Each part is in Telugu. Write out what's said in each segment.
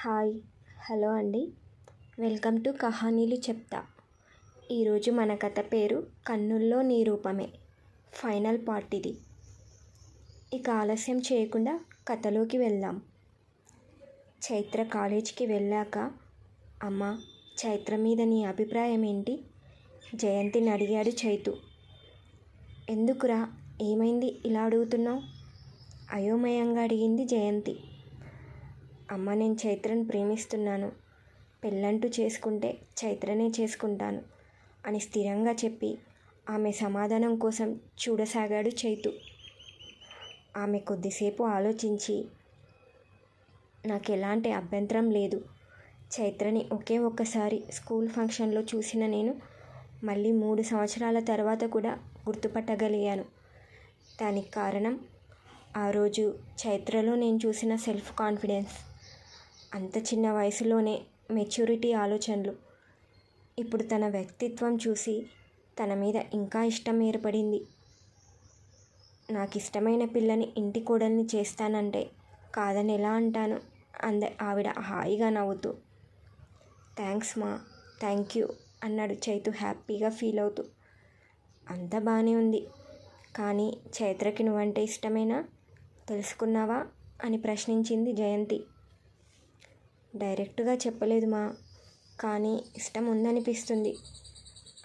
హాయ్ హలో అండి. వెల్కమ్ టు కహానీలు చెప్తా. ఈరోజు మన కథ పేరు కన్నుల్లో నీ రూపమే. ఫైనల్ పార్ట్ ఇది. ఇక ఆలస్యం చేయకుండా కథలోకి వెళ్దాం. చైత్ర కాలేజీకి వెళ్ళాక, అమ్మా, చైత్ర మీద నీ అభిప్రాయం ఏంటి? జయంతిని అడిగాడు చైతు. ఎందుకురా, ఏమైంది ఇలా అడుగుతున్నావు? అయోమయంగా అడిగింది జయంతి. అమ్మ, నేను చైత్రను ప్రేమిస్తున్నాను. పెళ్ళంటూ చేసుకుంటే చైత్రనే చేసుకుంటాను అని స్థిరంగా చెప్పి ఆమె సమాధానం కోసం చూడసాగాడు చైతు. ఆమె కొద్దిసేపు ఆలోచించి, నాకు ఎలాంటి అభ్యంతరం లేదు. చైత్రని ఒకే ఒక్కసారి స్కూల్ ఫంక్షన్లో చూసిన నేను మళ్ళీ 3 సంవత్సరాల తర్వాత కూడా గుర్తుపట్టగలిగాను. దానికి కారణం ఆ రోజు చైత్రలో నేను చూసిన సెల్ఫ్ కాన్ఫిడెన్స్. అంత చిన్న వయసులోనే మెచ్యూరిటీ ఆలోచనలు. ఇప్పుడు తన వ్యక్తిత్వం చూసి తన మీద ఇంకా ఇష్టం ఏర్పడింది. నాకు ఇష్టమైన పిల్లని ఇంటి కోడల్ని చేస్తానంటే కాదని ఎలా అంటాను అంది ఆవిడ హాయిగా నవ్వుతూ. థ్యాంక్స్ మా, థ్యాంక్ యూ అన్నాడు చైతు హ్యాపీగా ఫీల్ అవుతూ. అంతా బాగానే ఉంది, కానీ చైత్రకి నువ్వంటే ఇష్టమేనా, తెలుసుకున్నావా అని ప్రశ్నించింది జయంతి. డైరెక్ట్గా చెప్పలేదు మా, కానీ ఇష్టం ఉందనిపిస్తుంది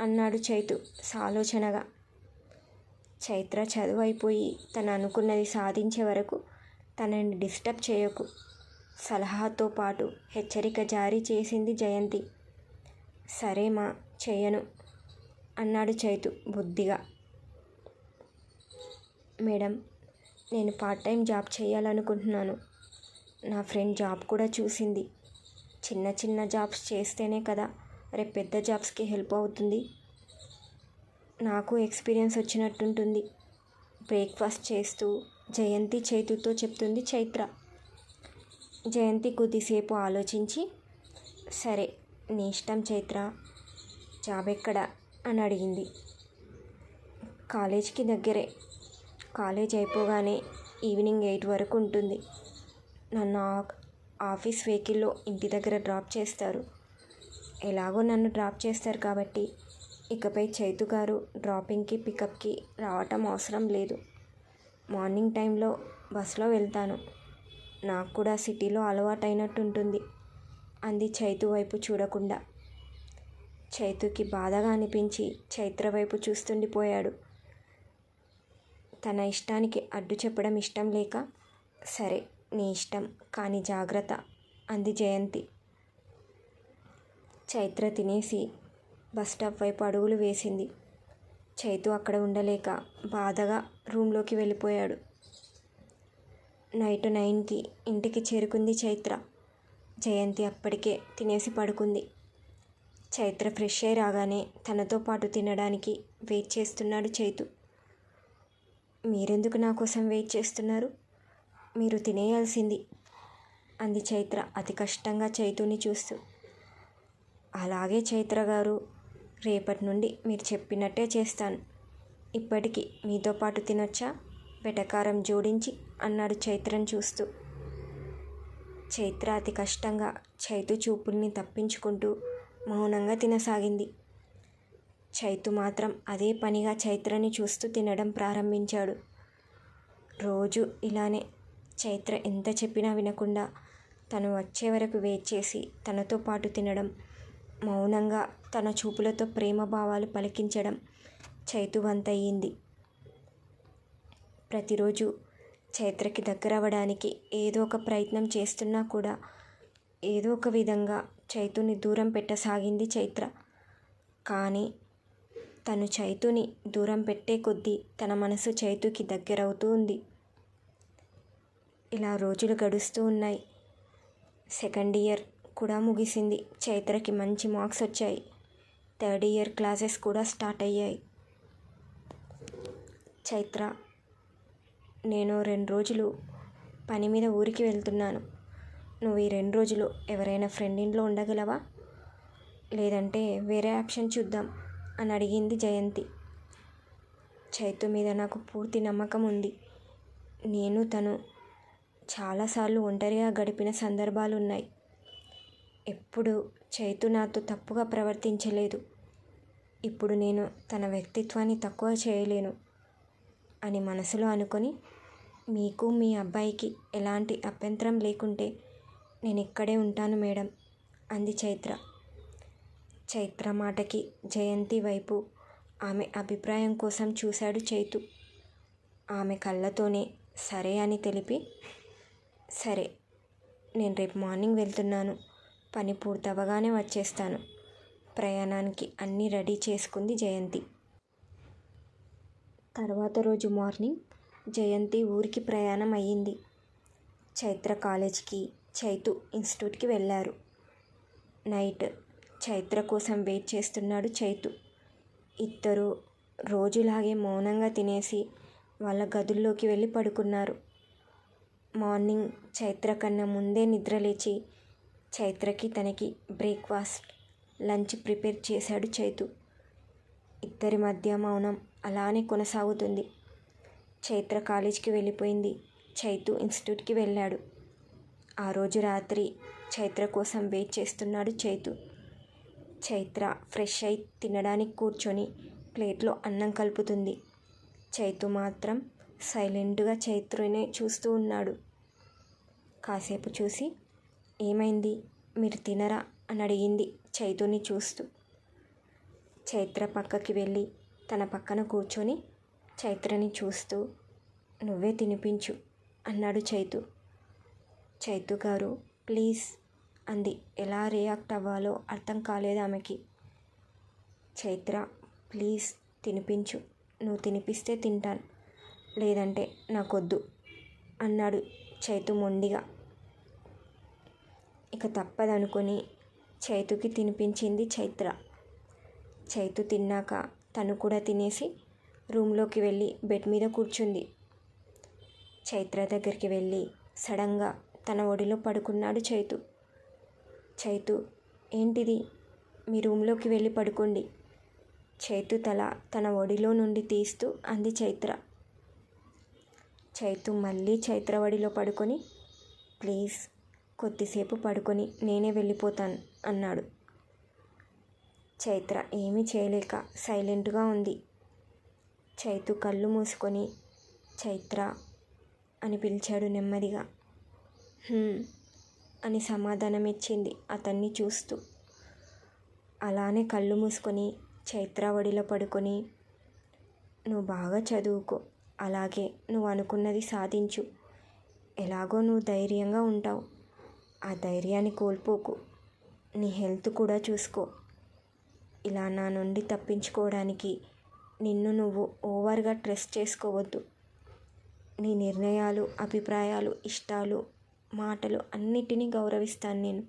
అన్నాడు చైతు సాలోచనగా. చైత్ర చదువు అయిపోయి తను అనుకున్నది సాధించే వరకు తనని డిస్టర్బ్ చేయకు, సలహాతో పాటు హెచ్చరిక జారీ చేసింది జయంతి. సరే మా, చేయను అన్నాడు చైతు బుద్ధిగా. మేడం, నేను పార్ట్ టైం జాబ్ చేయాలనుకుంటున్నాను. నా ఫ్రెండ్ జాబ్ కూడా చూసింది. చిన్న చిన్న జాబ్స్ చేస్తేనే కదా రేపు పెద్ద జాబ్స్కి హెల్ప్ అవుతుంది. నాకు ఎక్స్పీరియన్స్ వచ్చినట్టుంటుంది. బ్రేక్ఫాస్ట్ చేస్తూ జయంతి చైతుతో చెప్తుంది చైత్ర. జయంతి కొద్దిసేపు ఆలోచించి, సరే నీ ఇష్టం చైత్ర, జాబ్ ఎక్కడా అని అడిగింది. కాలేజ్కి దగ్గరే. కాలేజ్ అయిపోగానే ఈవినింగ్ 8 వరకు ఉంటుంది. నన్ను ఆఫీస్ వెహికల్లో ఇంటి దగ్గర డ్రాప్ చేస్తారు. ఎలాగో నన్ను డ్రాప్ చేస్తారు కాబట్టి ఇకపై చైతు గారు డ్రాపింగ్కి పికప్కి రావటం అవసరం లేదు. మార్నింగ్ టైంలో బస్లో వెళ్తాను. నాకు కూడా సిటీలో అలవాటైనట్టుంటుంది అంది చైతు వైపు చూడకుండా. చైతుకి బాధగా అనిపించి చైత్ర వైపు చూస్తుండిపోయాడు. తన ఇష్టానికి అడ్డు చెప్పడం ఇష్టం లేక, సరే నీ ఇష్టం, కానీ జాగ్రత్త అంది జయంతి. చైత్ర తినేసి బస్ స్టాప్ వైపు అడుగులు వేసింది. చైతు అక్కడ ఉండలేక బాధగా రూమ్లోకి వెళ్ళిపోయాడు. నైట్ 9కి ఇంటికి చేరుకుంది చైత్ర. జయంతి అప్పటికే తినేసి పడుకుంది. చైత్ర ఫ్రెష్ అయి రాగానే తనతో పాటు తినడానికి వెయిట్ చేస్తున్నాడు చైతు. మీరెందుకు నా కోసం వెయిట్ చేస్తున్నారు? మీరు తినేయాల్సింది అంది చైత్ర అతి కష్టంగా చైతుని చూస్తూ. అలాగే చైత్ర గారు, రేపటి నుండి మీరు చెప్పినట్టే చేస్తాను. ఇప్పటికి మీతో పాటు తినొచ్చా, వెటకారం జోడించి అన్నాడు చైత్రను చూస్తూ. చైత్ర అతి కష్టంగా చైతు చూపుల్ని తప్పించుకుంటూ మౌనంగా తినసాగింది. చైతు మాత్రం అదే పనిగా చైత్రని చూస్తూ తినడం ప్రారంభించాడు. రోజు ఇలానే చైత్ర ఎంత చెప్పినా వినకుండా తను వచ్చే వరకు వెయిట్ చేసి తనతో పాటు తినడం, మౌనంగా తన చూపులతో ప్రేమ భావాలు పలికించడం చైతు వంతయ్యింది. ప్రతిరోజు చైత్రకి దగ్గరవ్వడానికి ఏదో ఒక ప్రయత్నం చేస్తున్నా కూడా ఏదో ఒక విధంగా చైతుని దూరం పెట్టసాగింది చైత్ర. కానీ తను చైతుని దూరం పెట్టే కొద్దీ తన మనసు చైతుకి దగ్గరవుతూ ఉంది. ఇలా రోజులు గడుస్తూ ఉన్నాయి. సెకండ్ ఇయర్ కూడా ముగిసింది. చైత్రకి మంచి మార్క్స్ వచ్చాయి. థర్డ్ ఇయర్ క్లాసెస్ కూడా స్టార్ట్ అయ్యాయి. చైత్ర, నేను 2 రోజులు పని మీద ఊరికి వెళ్తున్నాను. నువ్వు ఈ 2 రోజులు ఎవరైనా ఫ్రెండ్ ఇంట్లో ఉండగలవా, లేదంటే వేరే ఆప్షన్ చూద్దాం అని అడిగింది జయంతి. చైతు మీద నాకు పూర్తి నమ్మకం ఉంది. నేను తను చాలాసార్లు ఒంటరిగా గడిపిన సందర్భాలున్నాయి. ఎప్పుడు చైతు నాతో తప్పుగా ప్రవర్తించలేదు. ఇప్పుడు నేను తన వ్యక్తిత్వాన్ని తక్కువ చేయలేను అని మనసులో అనుకొని, మీకు మీ అబ్బాయికి ఎలాంటి అభ్యంతరం లేకుంటే నేను ఇక్కడే ఉంటాను మేడం అంది చైత్ర. చైత్ర మాటకి జయంతి వైపు ఆమె అభిప్రాయం కోసం చూశాడు చైతు. ఆమె కళ్ళతోనే సరే అని తెలిపి, సరే నేను రేపు మార్నింగ్ వెళ్తున్నాను, పని పూర్తవగానే వచ్చేస్తాను. ప్రయాణానికి అన్నీ రెడీ చేసుకుంది జయంతి. తర్వాత రోజు మార్నింగ్ జయంతి ఊరికి ప్రయాణం అయ్యింది. చైత్ర కాలేజ్కి, చైతు ఇన్స్టిట్యూట్కి వెళ్ళారు. నైట్ చైత్ర కోసం వెయిట్ చేస్తున్నాడు చైతు. ఇద్దరు రోజులాగే మౌనంగా తినేసి వాళ్ళ గదుల్లోకి వెళ్ళి పడుకున్నారు. మార్నింగ్ చైత్ర కన్నా ముందే నిద్రలేచి చైత్రకి తనకి బ్రేక్ఫాస్ట్, లంచ్ ప్రిపేర్ చేశాడు చైతు. ఇద్దరి మధ్య మౌనం అలానే కొనసాగుతుంది. చైత్ర కాలేజ్కి వెళ్ళిపోయింది. చైతు ఇన్స్టిట్యూట్కి వెళ్ళాడు. ఆ రోజు రాత్రి చైత్ర కోసం వెయిట్ చేస్తున్నాడు చైతు. చైత్ర ఫ్రెష్ అయి తినడానికి కూర్చొని ప్లేట్లో అన్నం కలుపుతుంది. చైతు మాత్రం సైలెంట్గా చైత్రనే చూస్తూ ఉన్నాడు. కాసేపు చూసి, ఏమైంది, మీరు తినరా అని అడిగింది చైతుని చూస్తూ. చైత్ర పక్కకి వెళ్ళి తన పక్కన కూర్చొని చైత్రని చూస్తూ, నువ్వే తినిపించు అన్నాడు చైతు. చైతు గారు ప్లీజ్ అంది. ఎలా రియాక్ట్ అవ్వాలో అర్థం కాలేదు ఆమెకి. చైత్ర ప్లీజ్ తినిపించు, నువ్వు తినిపిస్తే తింటాను, లేదంటే నాకొద్దు అన్నాడు చైతు మొండిగా. ఇక తప్పదనుకొని చైతుకి తినిపించింది చైత్ర. చైతు తిన్నాక తను కూడా తినేసి రూమ్లోకి వెళ్ళి బెడ్ మీద కూర్చుంది. చైత్ర దగ్గరికి వెళ్ళి సడన్గా తన ఒడిలో పడుకున్నాడు చైతు. చైతు, ఏంటిది, మీ రూమ్లోకి వెళ్ళి పడుకోండి. చైతు తల తన ఒడిలో నుండి తీస్తూ అంది చైత్ర. చైతు మళ్ళీ చైత్ర ఒడిలో పడుకొని, ప్లీజ్ కొద్దిసేపు పడుకొని నేనే వెళ్ళిపోతాను అన్నాడు. చైత్ర ఏమీ చేయలేక సైలెంట్గా ఉంది. చైతు కళ్ళు మూసుకొని చైత్ర అని పిలిచాడు నెమ్మదిగా. అని సమాధానం ఇచ్చింది అతన్ని చూస్తూ. అలానే కళ్ళు మూసుకొని చైత్ర ఒడిలో పడుకొని, నువ్వు బాగా చదువుకో, అలాగే నువ్వు అనుకున్నది సాధించు, ఎలాగో నువ్వు ధైర్యంగా ఉంటావు, ఆ ధైర్యాన్ని కోల్పోకు, నీ హెల్త్ కూడా చూసుకో. ఇలా నా నుండి తప్పించుకోవడానికి నిన్ను నువ్వు ఓవర్గా ట్రస్ట్ చేసుకోవద్దు. నీ నిర్ణయాలు, అభిప్రాయాలు, ఇష్టాలు, మాటలు అన్నిటినీ గౌరవిస్తాను నేను.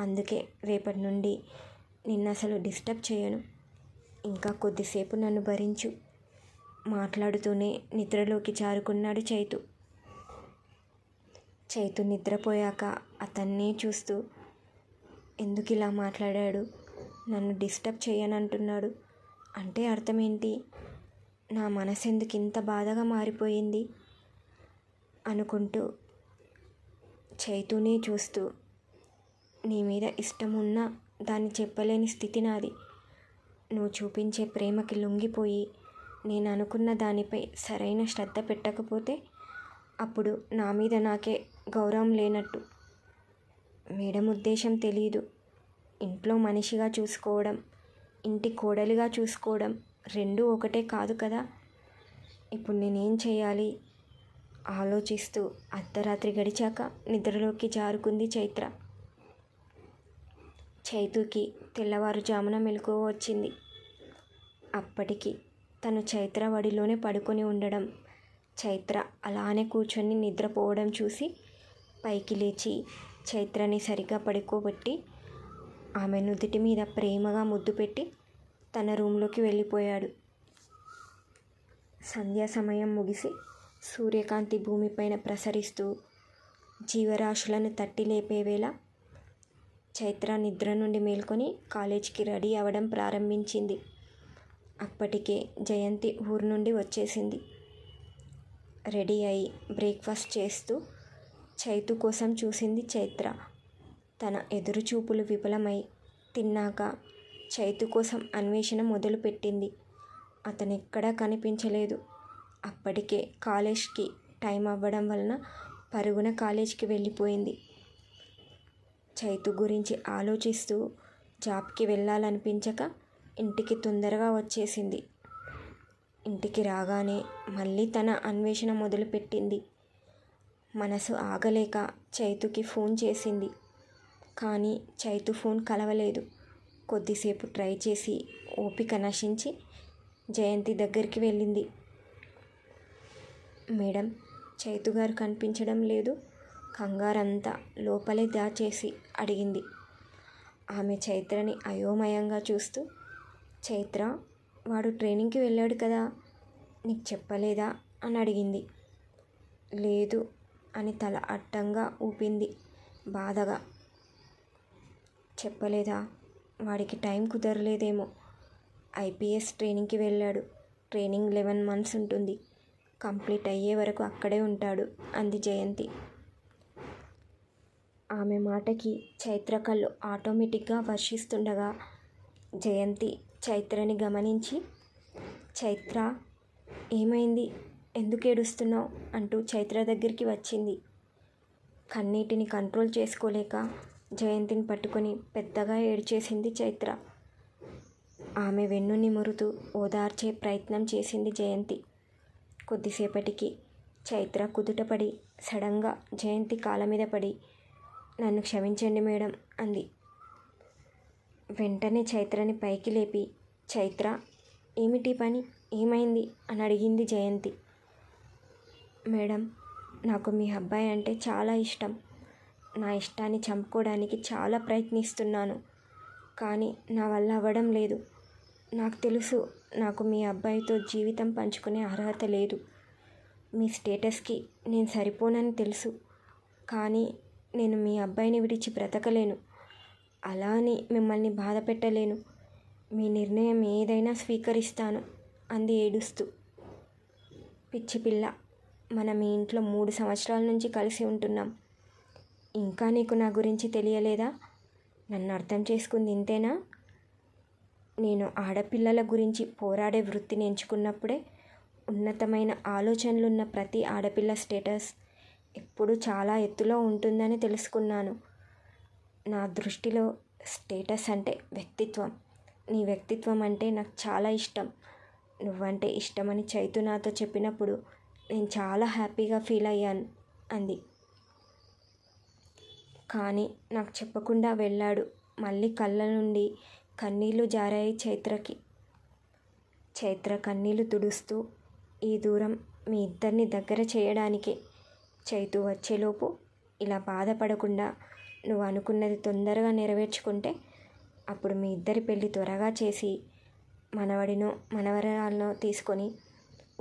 అందుకే రేపటి నుండి నిన్ను అసలు డిస్టర్బ్ చేయను. ఇంకా కొద్దిసేపు నన్ను భరించు. మాట్లాడుతూనే నిద్రలోకి జారుకున్నాడు చైతు. చైతు నిద్రపోయాక అతన్నే చూస్తూ, ఎందుకు ఇలా మాట్లాడాడు, నన్ను డిస్టర్బ్ చేయనంటున్నాడు అంటే అర్థం ఏంటి, నా మనసు ఎందుకు ఇంత బాధగా మారిపోయింది అనుకుంటూ చైతునే చూస్తూ, నీ మీద ఇష్టం ఉన్నా దాన్ని చెప్పలేని స్థితి నాది. నువ్వు చూపించే ప్రేమకి లొంగిపోయి నేను అనుకున్న దానిపై సరైన శ్రద్ధ పెట్టకపోతే అప్పుడు నా మీద నాకే గౌరవం లేనట్టు. మేడం ఉద్దేశం తెలీదు. ఇంట్లో మనిషిగా చూసుకోవడం, ఇంటి కోడలిగా చూసుకోవడం రెండూ ఒకటే కాదు కదా. ఇప్పుడు నేనేం చేయాలి ఆలోచిస్తూ అర్ధరాత్రి గడిచాక నిద్రలోకి జారుకుంది చైత్ర. చైతుకి తెల్లవారుజామున మెలకువ వచ్చింది. అప్పటికి తను చైత్ర ఒడిలోనే పడుకొని ఉండడం, చైత్ర అలానే కూర్చొని నిద్రపోవడం చూసి పైకి లేచి చైత్రని సరిగా పడుకోబెట్టి ఆమె నుదిటి మీద ప్రేమగా ముద్దు పెట్టి తన రూమ్లోకి వెళ్ళిపోయాడు. సంధ్యా సమయం ముగిసి సూర్యకాంతి భూమిపైన ప్రసరిస్తూ జీవరాశులను తట్టి లేపే వేళ చైత్ర నిద్ర నుండి మేల్కొని కాలేజీకి రెడీ అవ్వడం ప్రారంభించింది. అప్పటికే జయంతి ఊరు నుండి వచ్చేసింది. రెడీ అయి బ్రేక్ఫాస్ట్ చేస్తూ చైతు కోసం చూసింది చైత్ర. తన ఎదురుచూపులు విఫలమై తిన్నాక చైతు కోసం అన్వేషణ మొదలుపెట్టింది. అతనెక్కడా కనిపించలేదు. అప్పటికే కాలేజ్కి టైం అవ్వడం వలన పరుగున కాలేజ్కి వెళ్ళిపోయింది. చైతు గురించి ఆలోచిస్తూ జాబ్కి వెళ్ళాలనిపించక ఇంటికి తొందరగా వచ్చేసింది. ఇంటికి రాగానే మళ్ళీ తన అన్వేషణ మొదలుపెట్టింది. మనసు ఆగలేక చైతుకి ఫోన్ చేసింది. కానీ చైతు ఫోన్ కలవలేదు. కొద్దిసేపు ట్రై చేసి ఓపిక నశించి జయంతి దగ్గరికి వెళ్ళింది. మేడం, చైతు గారు కనిపించడం లేదు, కంగారంతా లోపలే దాచేసి అడిగింది. ఆమె చైత్రని అయోమయంగా చూస్తూ, చైత్ర, వాడు ట్రైనింగ్కి వెళ్ళాడు కదా, నీకు చెప్పలేదా అని అడిగింది. లేదు అని తల అడ్డంగా ఊపింది బాధగా. చెప్పలేదా? వాడికి టైం కుదరలేదేమో. ఐపీఎస్ ట్రైనింగ్కి వెళ్ళాడు. ట్రైనింగ్ 11 months ఉంటుంది. కంప్లీట్ అయ్యే వరకు అక్కడే ఉంటాడు అంది జయంతి. ఆమె మాటకి చైత్ర కళ్ళు ఆటోమేటిక్గా వర్షిస్తుండగా జయంతి చైత్రని గమనించి, చైత్ర, ఏమైంది, ఎందుకు ఏడుస్తున్నావు అంటూ చైత్ర దగ్గరికి వచ్చింది. కన్నీటిని కంట్రోల్ చేసుకోలేక జయంతిని పట్టుకొని పెద్దగా ఏడ్చేసింది చైత్ర. ఆమె వెన్ను నిమురుతూ ఓదార్చే ప్రయత్నం చేసింది జయంతి. కొద్దిసేపటికి చైత్ర కుదుటపడి సడన్గా జయంతి కాళ్ళ మీద పడి, నన్ను క్షమించండి మేడం అంది. వెంటనే చైత్రని పైకి లేపి, చైత్ర, ఏమిటి పని, ఏమైంది అని అడిగింది జయంతి. మేడం, నాకు మీ అబ్బాయి అంటే చాలా ఇష్టం. నా ఇష్టాన్ని చంపుకోవడానికి చాలా ప్రయత్నిస్తున్నాను, కానీ నా వల్ల అవ్వడం లేదు. నాకు తెలుసు నాకు మీ అబ్బాయితో జీవితం పంచుకునే అర్హత లేదు. మీ స్టేటస్కి నేను సరిపోనని తెలుసు, కానీ నేను మీ అబ్బాయిని విడిచి బ్రతకలేను. అలా అని మిమ్మల్ని బాధ పెట్టలేను. మీ నిర్ణయం ఏదైనా స్వీకరిస్తాను అంది ఏడుస్తూ. పిచ్చి పిల్ల, మనం మీ ఇంట్లో 3 సంవత్సరాల నుంచి కలిసి ఉంటున్నాం. ఇంకా నీకు నా గురించి తెలియలేదా? నన్ను అర్థం చేసుకుంది ఇంతేనా? నేను ఆడపిల్లల గురించి పోరాడే వృత్తిని ఎంచుకున్నప్పుడే ఉన్నతమైన ఆలోచనలున్న ప్రతి ఆడపిల్ల స్టేటస్ ఎప్పుడూ చాలా ఎత్తులో ఉంటుందని తెలుసుకున్నాను. నా దృష్టిలో స్టేటస్ అంటే వ్యక్తిత్వం. నీ వ్యక్తిత్వం అంటే నాకు చాలా ఇష్టం. నువ్వంటే ఇష్టమని చైతు నాతో చెప్పినప్పుడు నేను చాలా హ్యాపీగా ఫీల్ అయ్యాను అంది. కానీ నాకు చెప్పకుండా వెళ్ళాడు. మళ్ళీ కళ్ళ నుండి కన్నీళ్లు జారాయి చైత్రకి. చైత్ర కన్నీళ్లు తుడుస్తూ, ఈ దూరం మీ ఇద్దరిని దగ్గర చేయడానికే. చైతు వచ్చేలోపు ఇలా బాధపడకుండా నువ్వు అనుకున్నది తొందరగా నెరవేర్చుకుంటే అప్పుడు మీ ఇద్దరి పెళ్ళి త్వరగా చేసి మనవడినో మనవరాలనో తీసుకొని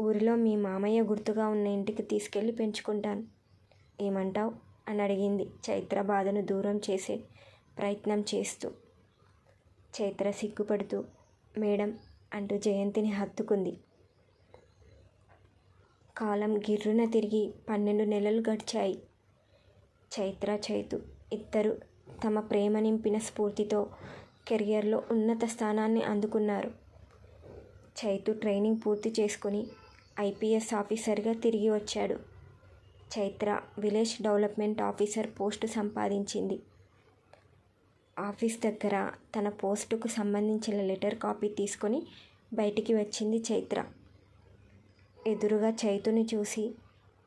ఊరిలో మీ మామయ్య గుర్తుగా ఉన్న ఇంటికి తీసుకెళ్ళి పెంచుకుంటాను. ఏమంటావు అని అడిగింది చైత్ర బాధను దూరం చేసే ప్రయత్నం చేస్తూ. చైత్ర సిగ్గుపడుతూ మేడం అంటూ జయంతిని హత్తుకుంది. కాలం గిర్రున తిరిగి 12 నెలలు గడిచాయి. చైతు ఇద్దరు తమ ప్రేమ నింపిన స్ఫూర్తితో కెరియర్లో ఉన్నత స్థానాన్ని అందుకున్నారు. చైతు ట్రైనింగ్ పూర్తి చేసుకుని ఐపీఎస్ ఆఫీసర్గా తిరిగి వచ్చాడు. Chaitra village development officer post సంపాదించింది. ఆఫీస్ దగ్గర తన పోస్టుకు సంబంధించిన లెటర్ కాపీ తీసుకొని బయటికి వచ్చింది చైత్ర. ఎదురుగా చైతుని చూసి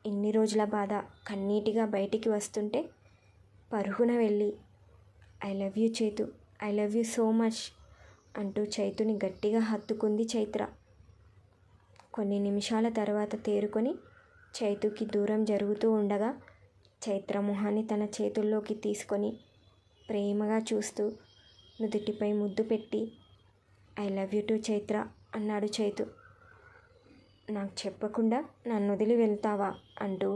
ఇన్ని రోజుల బాధ కన్నీటిగా బయటికి వస్తుంటే పరుగున వెళ్ళి, I love you Chaitu, I love you so much అంటూ చైతుని గట్టిగా హత్తుకుంది చైత్ర. కొన్ని నిమిషాల తర్వాత తేరుకొని చైతుకి దూరం జరుగుతూ ఉండగా చైత్ర మొహాన్ని తన చేతుల్లోకి తీసుకొని ప్రేమగా చూస్తూ నుదిటిపై ముద్దు పెట్టి, I love you to Chaitra అన్నాడు చైతు. నాకు చెప్పకుండా నన్ను వదిలి వెళ్తావా అంటూ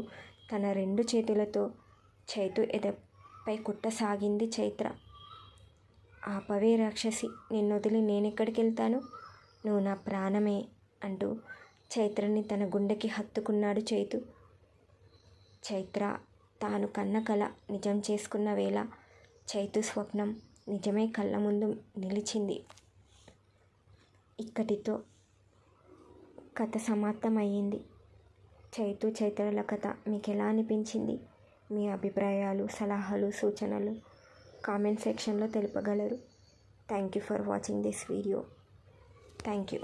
తన 2 చేతులతో చైతు ఎదపై కుట్టసాగింది చైత్ర. ఆపవే రాక్షసి, నిన్ను వదిలి నేనెక్కడికి వెళ్తాను, నువ్వు నా ప్రాణమే అంటూ చైత్రని తన గుండెకి హత్తుకున్నాడు చైతు. చైత్ర తాను కన్న కల నిజం చేసుకున్న వేళ చైతు స్వప్నం నిజమే కళ్ళ ముందు నిలిచింది. ఇక్కడితో కథ సమాప్తమయ్యింది. చైతు చైత్రల కథ మీకు ఎలా అనిపించింది? మీ అభిప్రాయాలు, సలహాలు, సూచనలు కామెంట్ సెక్షన్లో తెలుపగలరు. Thank you for watching this video. Thank you.